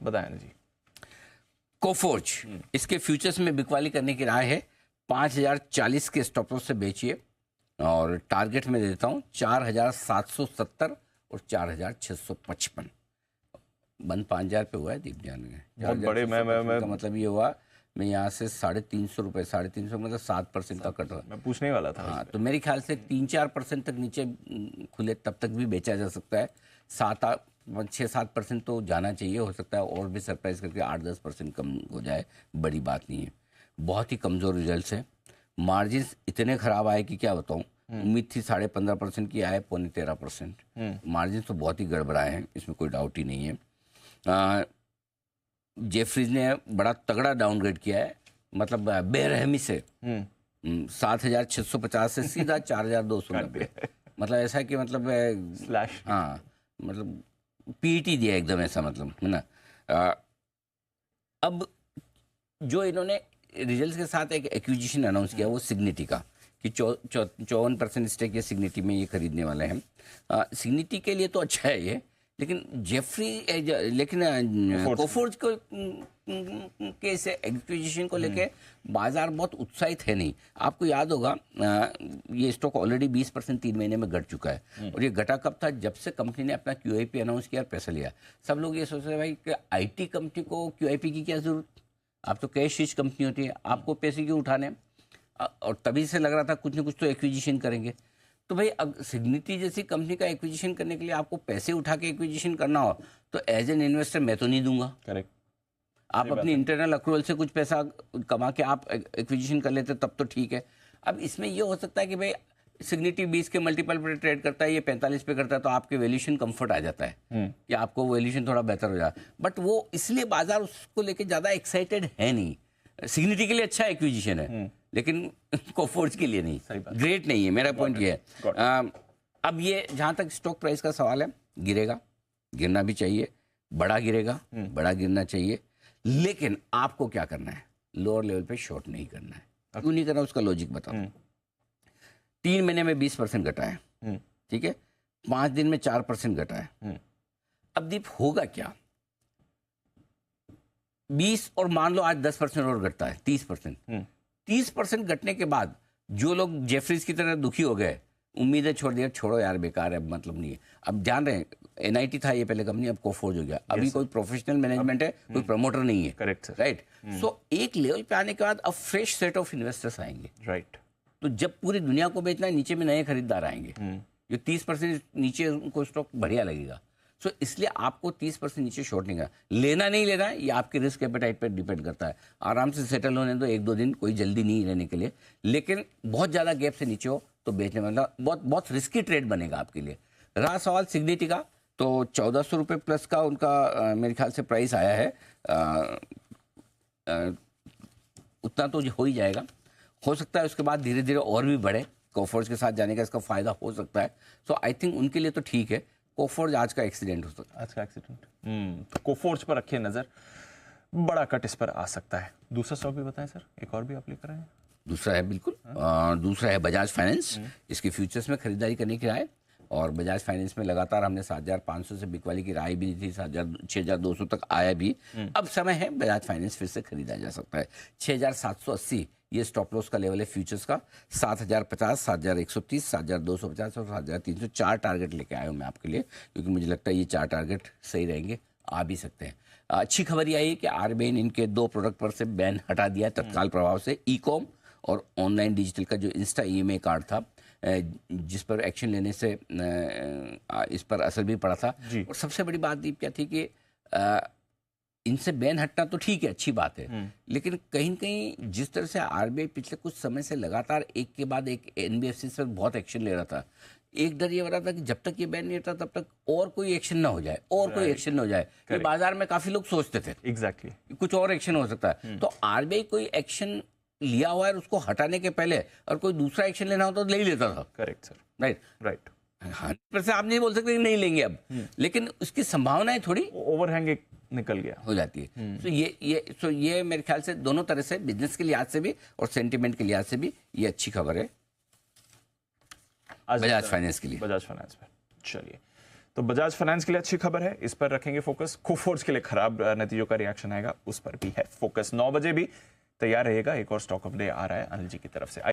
बताएं ना जी। कोफोर्ज, इसके फ्यूचर्स में बिकवाली करने की राय है। 5040 के स्टॉप लॉस से बेचिए और टारगेट में देता हूँ 4770 और 4655। बंद 5000 पे हुआ है दीप जान में। बहुत बड़े मैं का मतलब ये हुआ मैं यहाँ से 350 रुपये, 350 मतलब 7% का कट हुआ। मैं पूछने वाला था। हाँ, तो मेरे ख्याल से 3-4% तक नीचे खुले तब तक भी बेचा जा सकता है। 6-7% तो जाना चाहिए, हो सकता है और भी सरप्राइज करके 8-10% कम हो जाए, बड़ी बात नहीं है। बहुत ही कमज़ोर रिजल्ट्स है, मार्जिन इतने ख़राब आए कि क्या बताऊँ। उम्मीद थी 15.5% की, आए 13.5%। मार्जिन तो बहुत ही गड़बड़ाए हैं, इसमें कोई डाउट ही नहीं है। जेफरीज ने बड़ा तगड़ा डाउनग्रेड किया है, मतलब बेरहमी से 7650 से सीधा 4290। मतलब ऐसा कि मतलब स्लैश, हाँ, मतलब पीटी दिया एकदम ऐसा, मतलब है ना। अब जो इन्होंने रिजल्ट्स के साथ एक एक्विजिशन अनाउंस किया वो सिग्निटी का, कि 54% स्टेक ये सिग्निटी में ये खरीदने वाले हैं। सिग्निटी के लिए तो अच्छा है ये, लेकिन कोफोर्ज को के इस एक्विजिशन को लेके बाजार बहुत उत्साहित है नहीं। आपको याद होगा ये स्टॉक ऑलरेडी 20% 3 महीने में घट चुका है। और ये घटा कब था? जब से कंपनी ने अपना QIP अनाउंस किया और पैसा लिया। सब लोग ये सोच रहे हैं भाई कि IT कंपनी को QIP की क्या जरूरत, आप तो कैश रिच कंपनी होती है, आपको पैसे क्यों उठाने। और तभी से लग रहा था कुछ ना कुछ तो एक्विजिशन करेंगे। तो भाई सिग्निटी जैसी कंपनी का एक्विजिशन करने के लिए आपको पैसे उठा के एक्विजिशन करना हो तो एज एन इन्वेस्टर मैं तो नहीं दूंगा। करेक्ट। आप अपनी इंटरनल अक्रूवल से कुछ पैसा कमा के आप एक्विजिशन कर लेते तब तो ठीक है। अब इसमें ये हो सकता है कि भाई सिग्निटी 20 के मल्टीपल पे ट्रेड करता है, ये 45 पे करता है, तो आपके वैल्यूएशन कंफर्ट आ जाता है कि आपको वैल्यूएशन थोड़ा बेहतर हो जाए। बट वो इसलिए बाजार उसको लेके ज़्यादा एक्साइटेड है नहीं। सिग्निटी के लिए अच्छा एक्विजिशन है लेकिन कोफोर्ज के लिए नहीं, ग्रेट नहीं है। मेरा पॉइंट ये है। अब ये जहाँ तक स्टॉक प्राइस का सवाल है, गिरेगा, गिरना भी चाहिए, बड़ा गिरेगा, बड़ा गिरना चाहिए, लेकिन आपको क्या करना है, लोअर लेवल पे शॉर्ट नहीं करना है। क्यों नहीं करना उसका लॉजिक बताओ। 3 महीने में 20% घटा है, ठीक है, 5 दिन में 4% घटा है। अब दीप होगा क्या, 20 और मान लो आज 10% और घटता है, 30%। 30% घटने के बाद जो लोग जेफरीज की तरह दुखी हो गए, उम्मीदें छोड़ दिया, छोड़ो यार बेकार है, मतलब नहीं है। अब ध्यान रहे NIT था ये पहले कंपनी, अब कोफोर्ज हो गया। अभी कोई प्रोफेशनल मैनेजमेंट है, कोई प्रमोटर नहीं है। Correct sir, right. सो एक लेवल पे आने के बाद अब फ्रेश सेट ऑफ इन्वेस्टर्स आएंगे। राइट। तो जब पूरी दुनिया को बेचना है, नीचे में नए खरीदार आएंगे। जो 30% नीचे उनको स्टॉक बढ़िया लगेगा। सो इसलिए आपको 30% नीचे शॉर्ट नहीं करना, लेना नहीं लेना है, ये आपके रिस्क एपेटाइट पर डिपेंड करता है। आराम से सेटल होने दो 1-2 दिन, कोई जल्दी नहीं लेने के लिए। लेकिन बहुत ज़्यादा गैप से नीचे हो तो बेचने वाला बहुत रिस्की ट्रेड बनेगा आपके लिए। रहा सवाल सिग्निटी का, तो 1400 रुपये प्लस का उनका मेरे ख्याल से प्राइस आया है। उतना तो हो ही जाएगा, हो सकता है उसके बाद धीरे धीरे और भी बढ़े। कोफोर्ज के साथ जाने का इसका फ़ायदा हो सकता है। सो आई थिंक उनके लिए तो ठीक है। कोफोर्ज आज का एक्सीडेंट हो सकता है। आज का एक्सीडेंट। तो कोफोर्ज पर रखिए नज़र, बड़ा कट इस पर आ सकता है। दूसरा स्टॉक भी बताएं सर, एक और भी आप लेकर आए। दूसरा है बिल्कुल, दूसरा है बजाज फाइनेंस। इसके फ्यूचर्स में खरीदारी करने की राय, और बजाज फाइनेंस में लगातार हमने 7500 से बिकवाली की राय भी दी थी, 6200 तक आया भी। अब समय है बजाज फाइनेंस फिर से खरीदा जा सकता है। 6780 ये स्टॉप लॉस का लेवल है फ्यूचर्स का। 7050, 7130, 7250 और 7300 4 टारगेट लेके आया हूँ मैं आपके लिए, क्योंकि मुझे लगता है ये 4 टारगेट सही रहेंगे, आ भी सकते हैं। अच्छी खबर यह आई कि RBI ने इनके 2 प्रोडक्ट पर से बैन हटा दिया है तत्काल प्रभाव से। ई-कॉम और ऑनलाइन डिजिटल का जो इंस्टा EMI कार्ड था, जिस पर एक्शन लेने से इस पर असर भी पड़ा था। और सबसे बड़ी बात दीप क्या थी कि इनसे बैन हटना तो ठीक है, अच्छी बात है, लेकिन कहीं न कहीं जिस तरह से RBI पिछले कुछ समय से लगातार एक के बाद एक NBFC पर बहुत एक्शन ले रहा था, एक डर ये हो रहा था कि जब तक ये बैन नहीं होता तब तक और कोई एक्शन ना हो जाए, और कोई एक्शन ना हो जाए। ये बाजार में काफी लोग सोचते थे एग्जैक्टली कुछ और एक्शन हो सकता है। तो RBI कोई एक्शन लिया हुआ है, उसको हटाने के पहले और कोई दूसरा एक्शन लेना होता तो ले ही लेता था। Correct sir, right. हाँ, पर से आप नहीं बोल सकते कि नहीं लेंगे अब, लेकिन उसकी संभावनाएं थोड़ी ओवरहैंग एक निकल गया हो जाती है। तो ये मेरे ख्याल से दोनों तरह से, बिजनेस के लिहाज से भी और सेंटिमेंट के लिहाज से भी ये अच्छी खबर है बजाज फाइनेंस के लिए। बजाज फाइनेंस पे चलिए, तो बजाज फाइनेंस के लिए अच्छी खबर है, इस पर रखेंगे फोकस। कोफोर्ज के लिए खराब नतीजों का रिएक्शन आएगा, उस पर भी है फोकस। 9 बजे भी तैयार रहेगा, एक और स्टॉक ऑफ डे आ रहा है अनिल जी की तरफ से।